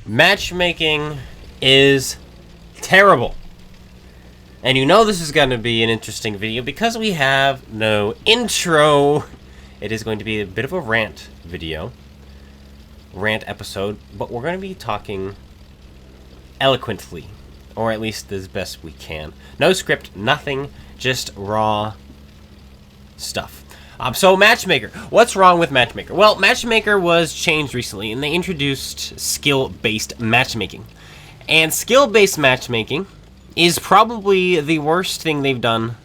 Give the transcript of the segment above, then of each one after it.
Matchmaking is terrible. And you know this is going to be an interesting video because we have no intro. It is going to be a bit of a rant video. Rant episode. But we're going to be talking eloquently. Or at least as best we can. No script, nothing. Just raw stuff. So Matchmaker. What's wrong with Matchmaker? Well, Matchmaker was changed recently, and they introduced skill-based matchmaking. And skill-based matchmaking is probably the worst thing they've done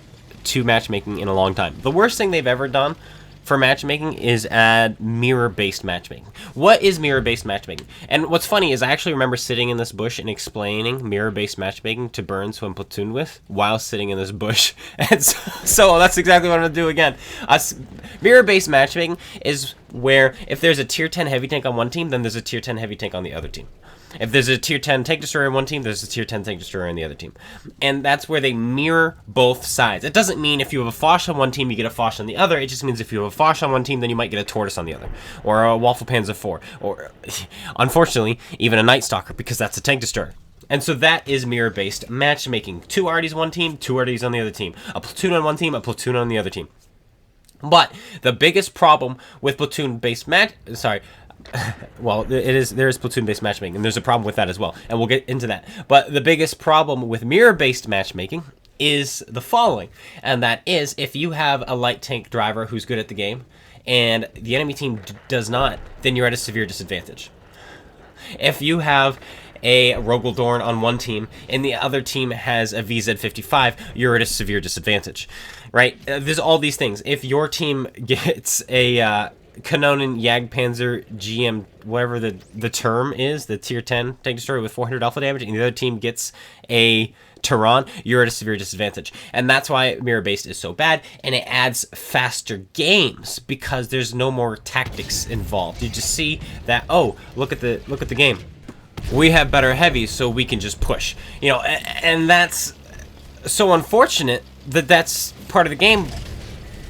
to matchmaking in a long time. The worst thing they've ever done for matchmaking is add mirror-based matchmaking. What is mirror-based matchmaking? And what's funny is I actually remember sitting in this bush and explaining mirror-based matchmaking to Burns, who I'm platooned with, while sitting in this bush. And so that's exactly what I'm going to do again. Mirror-based matchmaking is where if there's a tier 10 heavy tank on one team, then there's a tier 10 heavy tank on the other team. If there's a tier 10 tank destroyer on one team, there's a tier 10 tank destroyer on the other team. And that's where they mirror both sides. It doesn't mean if you have a Foch on one team, you get a Foch on the other. It just means if you have a Foch on one team, then you might get a Tortoise on the other. Or a Waffle Panzer IV. Or, unfortunately, even a Night Stalker, because that's a tank destroyer. And so that is mirror-based matchmaking. 2 arties on one team, 2 arties on the other team. A platoon on one team, a platoon on the other team. But the biggest problem with platoon-based well, there is platoon-based matchmaking, and there's a problem with that as well, and we'll get into that. But the biggest problem with mirror-based matchmaking is the following, and that is if you have a light tank driver who's good at the game, and the enemy team does not, then you're at a severe disadvantage. If you have a Rogaldorn on one team, and the other team has a VZ55, you're at a severe disadvantage, right? There's all these things. If your team gets a Kanonen Jagdpanzer GM, whatever the term is, the tier 10 tank destroyer with 400 alpha damage, and the other team gets a Tehran, you're at a severe disadvantage. And that's why mirror-based is so bad, and it adds faster games because there's no more tactics involved. You just see that, oh, look at the game. We have better heavies, so we can just push. You know, and that's so unfortunate that that's part of the game,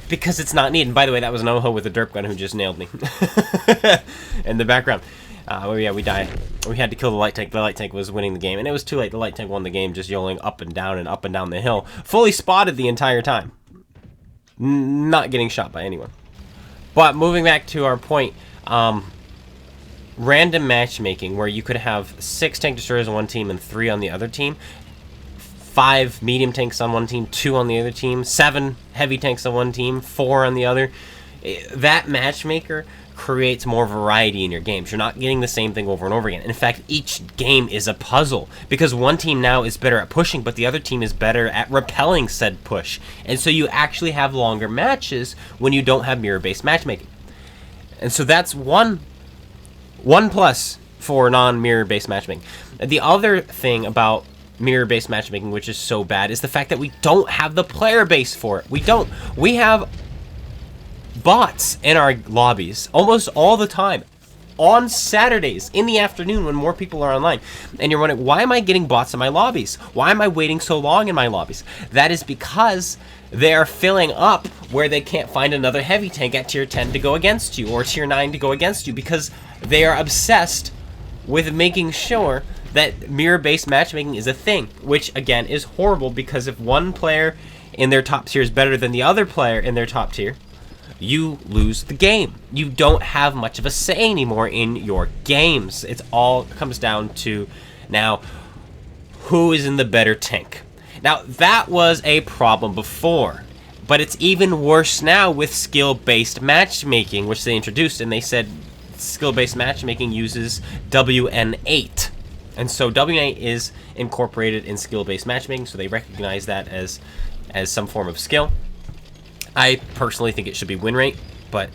because it's not needed. And by the way, that was an Oho with a derp gun who just nailed me in the background. Oh yeah, we died. We had to kill the light tank. The light tank was winning the game, and it was too late. The light tank won the game, just yelling up and down the hill. Fully spotted the entire time. Not getting shot by anyone. But moving back to our point, random matchmaking, where you could have 6 tank destroyers on one team and 3 on the other team. 5 medium tanks on one team, 2 on the other team, 7 heavy tanks on one team, 4 on the other. That matchmaker creates more variety in your games. You're not getting the same thing over and over again. In fact, each game is a puzzle, because one team now is better at pushing, but the other team is better at repelling said push. And so you actually have longer matches when you don't have mirror-based matchmaking. And so that's one plus for non-mirror-based matchmaking. The other thing about mirror-based matchmaking, which is so bad, is the fact that we don't have the player base for it. We have bots in our lobbies almost all the time on Saturdays in the afternoon when more people are online. And you're wondering, why am I getting bots in my lobbies? Why am I waiting so long in my lobbies? That is because they are filling up where they can't find another heavy tank at tier 10 to go against you, or tier 9 to go against you, because they are obsessed with making sure that mirror-based matchmaking is a thing, which again is horrible, because if one player in their top tier is better than the other player in their top tier, you lose the game. You don't have much of a say anymore in your games. It all comes down to now who is in the better tank. Now that was a problem before, but it's even worse now with skill-based matchmaking, which they introduced, and they said skill-based matchmaking uses WN8. And so WN8 is incorporated in skill-based matchmaking, so they recognize that as some form of skill. I personally think it should be win rate, but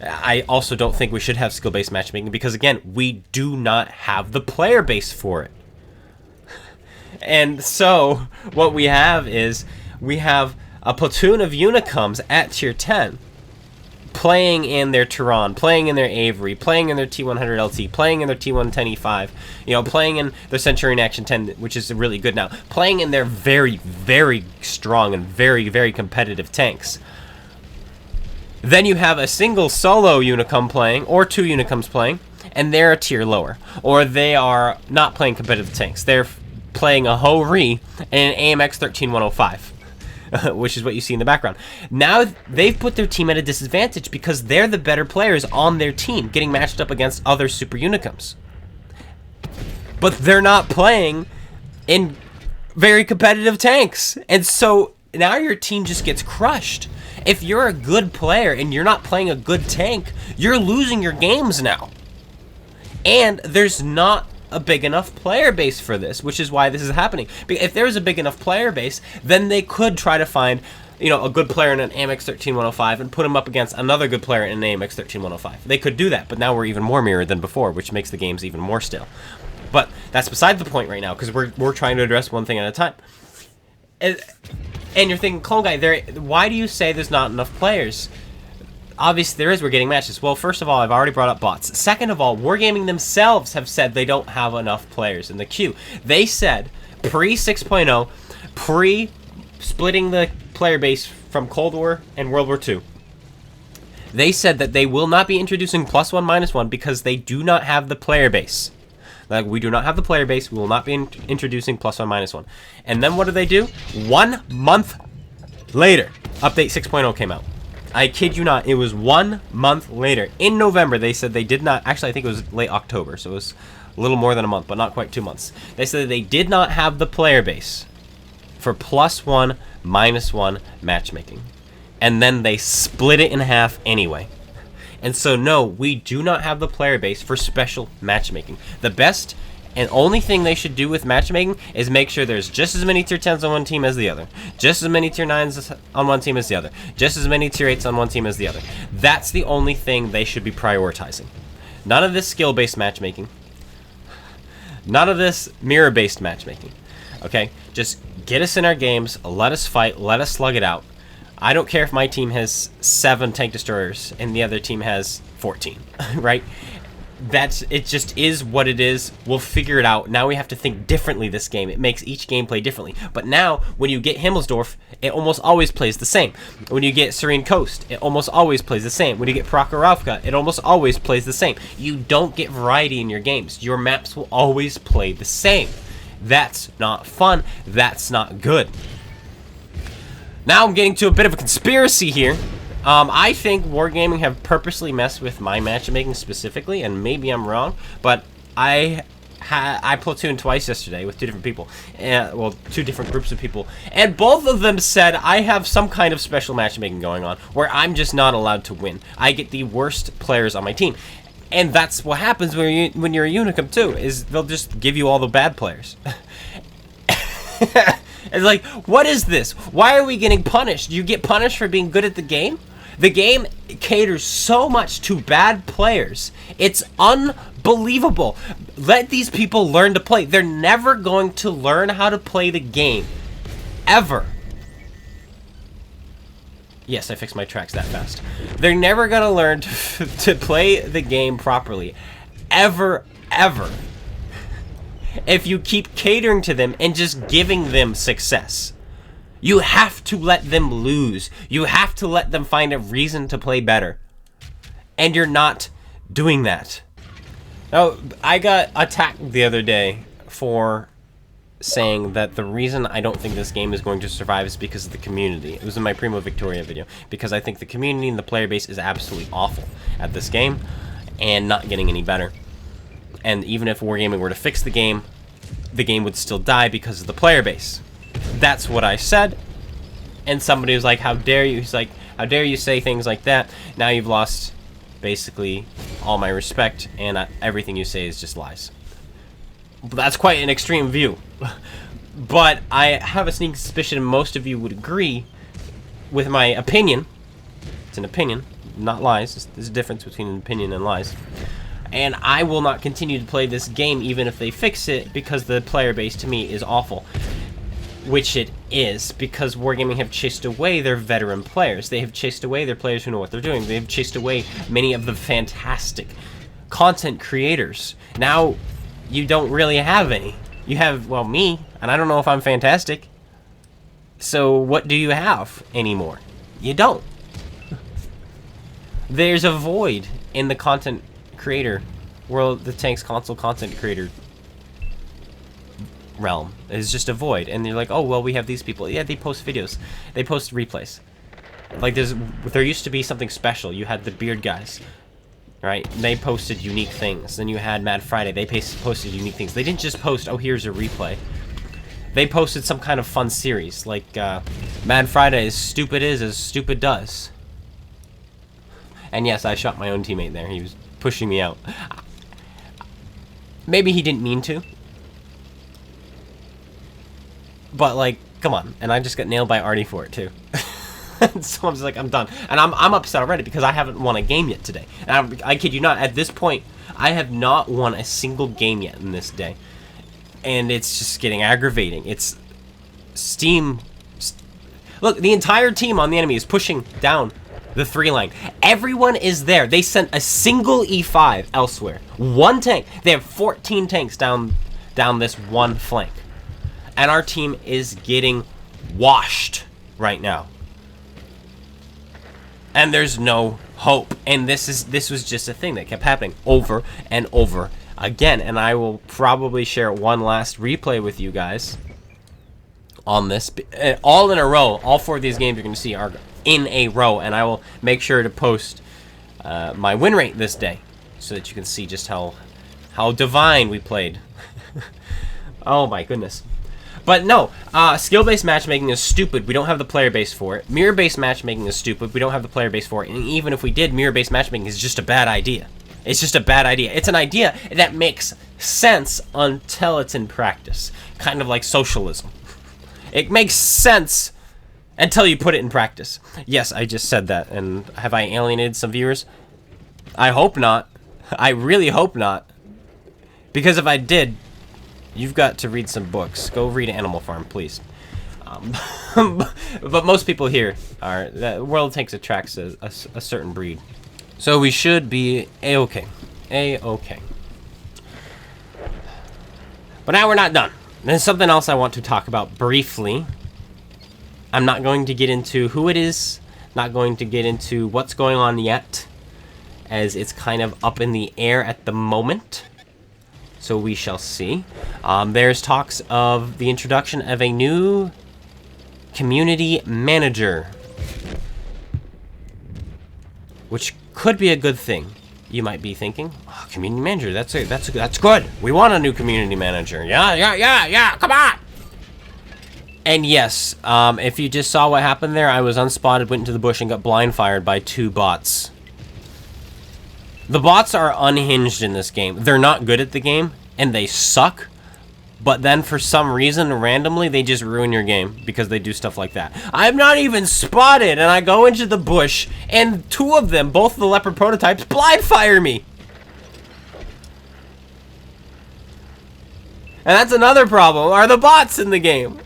I also don't think we should have skill-based matchmaking, because again, we do not have the player base for it. And so what we have is we have a platoon of Unicums at tier 10 playing in their Tehran, playing in their Avery, playing in their T100 LT, playing in their T110 E5, you know, playing in their Centurion Action 10, which is really good now, playing in their very, very strong and very, very competitive tanks. Then you have a single solo Unicum playing, or 2 Unicums playing, and they're a tier lower, or they are not playing competitive tanks. They're playing a Ho-Ri and an AMX 13105. Which is what you see in the background. Now they've put their team at a disadvantage because they're the better players on their team, getting matched up against other Super Unicums. But they're not playing in very competitive tanks. And so now your team just gets crushed. If you're a good player and you're not playing a good tank, you're losing your games now. And there's not a big enough player base for this, which is why this is happening. If there was a big enough player base, then they could try to find, you know, a good player in an AMX 13105 and put him up against another good player in an AMX 13105. They could do that, but now we're even more mirrored than before, which makes the games even more stale. But that's beside the point right now, because we're trying to address one thing at a time. And you're thinking, CloneGuy, why do you say there's not enough players? Obviously there is, we're getting matches. Well, first of all, I've already brought up bots. Second of all, Wargaming themselves have said they don't have enough players in the queue. They said, pre-6.0, pre-splitting the player base from Cold War and World War II, they said that they will not be introducing +1, -1 because they do not have the player base. Like, we do not have the player base, we will not be introducing +1, -1. And then what do? 1 month later, update 6.0 came out. I kid you not, it was 1 month later. In November, they said they did not, actually I think it was late October, so it was a little more than a month, but not quite 2 months. They said they did not have the player base for +1, -1 matchmaking. And then they split it in half anyway. And so no, we do not have the player base for special matchmaking. The best and only thing they should do with matchmaking is make sure there's just as many tier 10s on one team as the other, just as many tier 9s on one team as the other, just as many tier 8s on one team as the other. That's the only thing they should be prioritizing. None of this skill-based matchmaking. None of this mirror-based matchmaking. Okay? Just get us in our games, let us fight, let us slug it out. I don't care if my team has 7 tank destroyers and the other team has 14, right? It just is what it is. We'll figure it out. Now we have to think differently this game. It makes each game play differently. But now, when you get Himmelsdorf, it almost always plays the same. When you get Serene Coast, it almost always plays the same. When you get Prokhorovka, it almost always plays the same. You don't get variety in your games. Your maps will always play the same. That's not fun. That's not good. Now I'm getting to a bit of a conspiracy here. I think Wargaming have purposely messed with my matchmaking specifically, and maybe I'm wrong, but I platooned twice yesterday with 2 different people, well, 2 different groups of people, and both of them said I have some kind of special matchmaking going on, where I'm just not allowed to win. I get the worst players on my team, and that's what happens when you're a Unicum too, is they'll just give you all the bad players. It's like, what is this? Why are we getting punished? You get punished for being good at the game? The game caters so much to bad players. It's unbelievable. Let these people learn to play. They're never going to learn how to play the game. Ever. Yes, I fixed my tracks that fast. They're never going to learn to play the game properly. Ever, ever. If you keep catering to them and just giving them success. You have to let them lose. You have to let them find a reason to play better. And you're not doing that. Now, I got attacked the other day for saying that the reason I don't think this game is going to survive is because of the community. It was in my Primo Victoria video. Because I think the community and the player base is absolutely awful at this game and not getting any better. And even if Wargaming were to fix the game would still die because of the player base. That's what I said. And somebody was like, how dare you? He's like, how dare you say things like that? Now you've lost basically all my respect, and everything you say is just lies. That's quite an extreme view. But I have a sneaking suspicion most of you would agree with my opinion. It's an opinion, not lies. There's a difference between an opinion and lies. And I will not continue to play this game even if they fix it, because the player base to me is awful. Which it is, because Wargaming have chased away their veteran players. They have chased away their players who know what they're doing. They have chased away many of the fantastic content creators. Now, you don't really have any. You have, well, me, and I don't know if I'm fantastic. So what do you have anymore? You don't. There's a void in the content creator World the Tanks console content creator realm. It's just a void. And you're like, oh, well, we have these people. Yeah, they post videos. They post replays. Like, there used to be something special. You had the Beard guys, right? They posted unique things. Then you had Mad Friday. They posted unique things. They didn't just post, oh, here's a replay. They posted some kind of fun series. Like, Mad Friday, as stupid is, as stupid does. And yes, I shot my own teammate there. He was pushing me out. Maybe he didn't mean to. But, like, come on. And I just got nailed by Artie for it, too. So I'm just like, I'm done. And I'm upset already because I haven't won a game yet today. And I kid you not, at this point, I have not won a single game yet in this day. And it's just getting aggravating. It's Steam. Look, the entire team on the enemy is pushing down the 3 line. Everyone is there. They sent a single E5 elsewhere. One tank. They have 14 tanks down this one flank. And our team is getting washed right now. And there's no hope. And this was just a thing that kept happening over and over again. And I will probably share one last replay with you guys on this. All in a row. All 4 of these games you're going to see are in a row. And I will make sure to post my win rate this day so that you can see just how divine we played. Oh my goodness. But no, skill-based matchmaking is stupid. We don't have the player base for it. Mirror-based matchmaking is stupid. We don't have the player base for it. And even if we did, mirror-based matchmaking is just a bad idea. It's just a bad idea. It's an idea that makes sense until it's in practice. Kind of like socialism. It makes sense until you put it in practice. Yes, I just said that. And have I alienated some viewers? I hope not. I really hope not. Because if I did, you've got to read some books. Go read Animal Farm, please. But most people here are... The World Tanks attracts a certain breed. So we should be A-okay. A-okay. But now we're not done. There's something else I want to talk about briefly. I'm not going to get into who it is. Not going to get into what's going on yet, as it's kind of up in the air at the moment. So we shall see. There's talks of the introduction of a new community manager, which could be a good thing. You might be thinking, oh, community manager, that's good. We want a new community manager. Yeah, come on. And yes, if you just saw what happened there, I was unspotted, went into the bush, and got blind fired by 2 bots. The bots are unhinged in this game. They're not good at the game, and they suck. But then, for some reason, randomly, they just ruin your game because they do stuff like that. I'm not even spotted, and I go into the bush, and 2 of them, both the leopard prototypes, blind fire me. And that's another problem, are the bots in the game.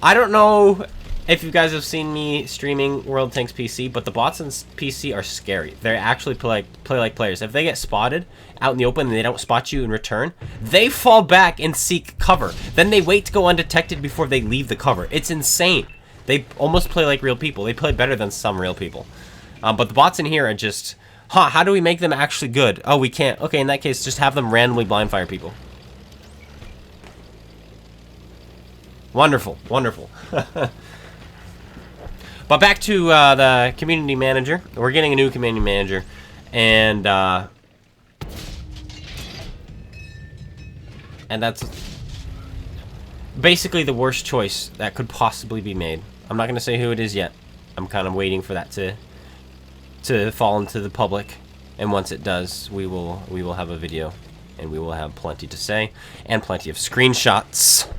I don't know if you guys have seen me streaming World Tanks PC, but the bots in PC are scary. They actually play like players. If they get spotted out in the open and they don't spot you in return, they fall back and seek cover. Then they wait to go undetected before they leave the cover. It's insane. They almost play like real people. They play better than some real people. But the bots in here are just, how do we make them actually good? Oh, we can't. Okay, in that case, just have them randomly blind fire people. Wonderful, wonderful. But back to the community manager. We're getting a new community manager, and that's basically the worst choice that could possibly be made. I'm not going to say who it is yet. I'm kind of waiting for that to fall into the public, and once it does, we will have a video, and we will have plenty to say, and plenty of screenshots,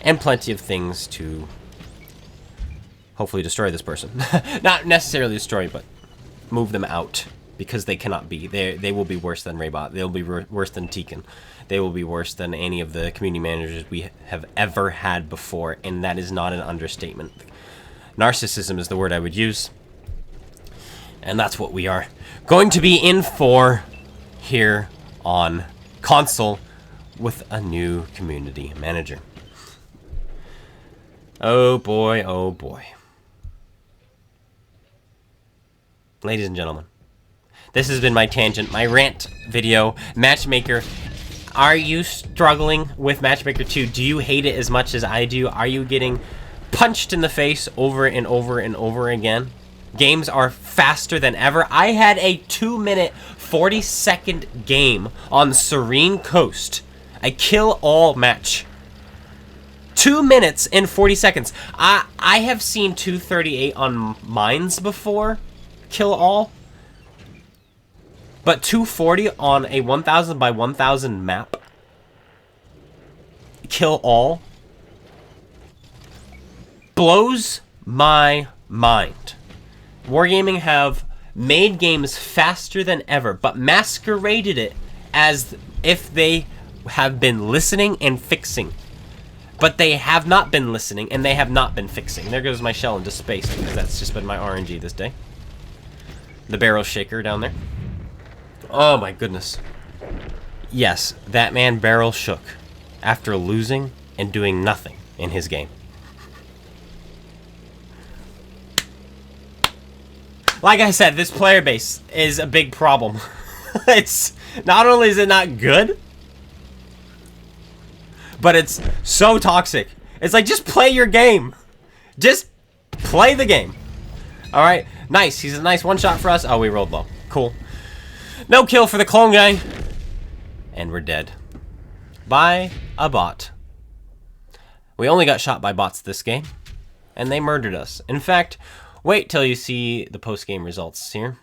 and plenty of things to hopefully destroy this person. Not necessarily destroy, but move them out, because they cannot be. They will be worse than Raybot. They'll be worse than Tekin. They will be worse than any of the community managers we have ever had before, and that is not an understatement. Narcissism is the word I would use, and that's what we are going to be in for here on console with a new community manager. Oh boy, oh boy. Ladies and gentlemen, This has been my tangent, my rant video. Matchmaker, are you struggling with Matchmaker 2? Do you hate it as much as I do? Are you getting punched in the face over and over and over again? Games are faster than ever. I had a 2-minute, 40-second game on Serene Coast. A kill-all match. 2 minutes and 40 seconds. I have seen 2:38 on mines before. Kill-all. But 240 on a 1000 by 1000 map. Kill-all. Blows my mind. Wargaming have made games faster than ever, but masqueraded it as if they have been listening and fixing. But they have not been listening, and they have not been fixing. There goes my shell into space, because that's just been my RNG this day. The barrel shaker down there. Oh my goodness. Yes, that man barrel shook after losing and doing nothing in his game. Like I said, this player base is a big problem. It's not only is it not good, but it's so toxic. It's like, just play your game. Just play the game. All right, nice. He's a nice one-shot for us. Oh, we rolled low. Cool. No kill for the clone guy. And we're dead. By a bot. We only got shot by bots this game, and they murdered us. In fact, wait till you see the post-game results here.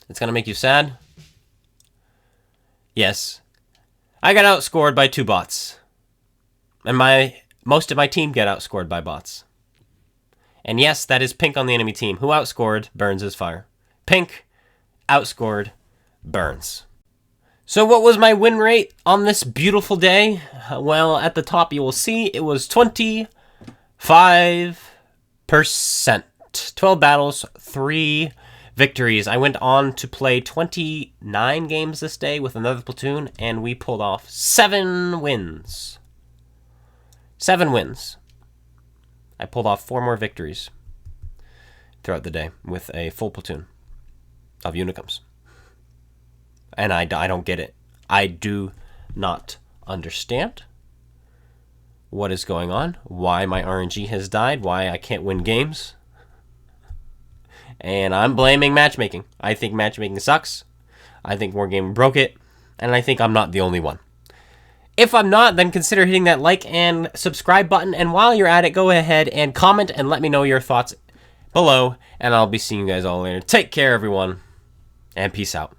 It's gonna make you sad. Yes. I got outscored by 2 bots. And most of my team got outscored by bots. And yes, that is Pink on the enemy team, who outscored Burns' fire. Pink outscored Burns. So what was my win rate on this beautiful day? Well, at the top you will see it was 25%. 12 battles, 3 victories. I went on to play 29 games this day with another platoon, and we pulled off 7 wins. 7 wins. I pulled off 4 more victories throughout the day with a full platoon of Unicums. And I don't get it. I do not understand what is going on, why my RNG has died, why I can't win games. And I'm blaming matchmaking. I think matchmaking sucks. I think Wargaming broke it. And I think I'm not the only one. If I'm not, then consider hitting that like and subscribe button. And while you're at it, go ahead and comment and let me know your thoughts below. And I'll be seeing you guys all later. Take care, everyone. And peace out.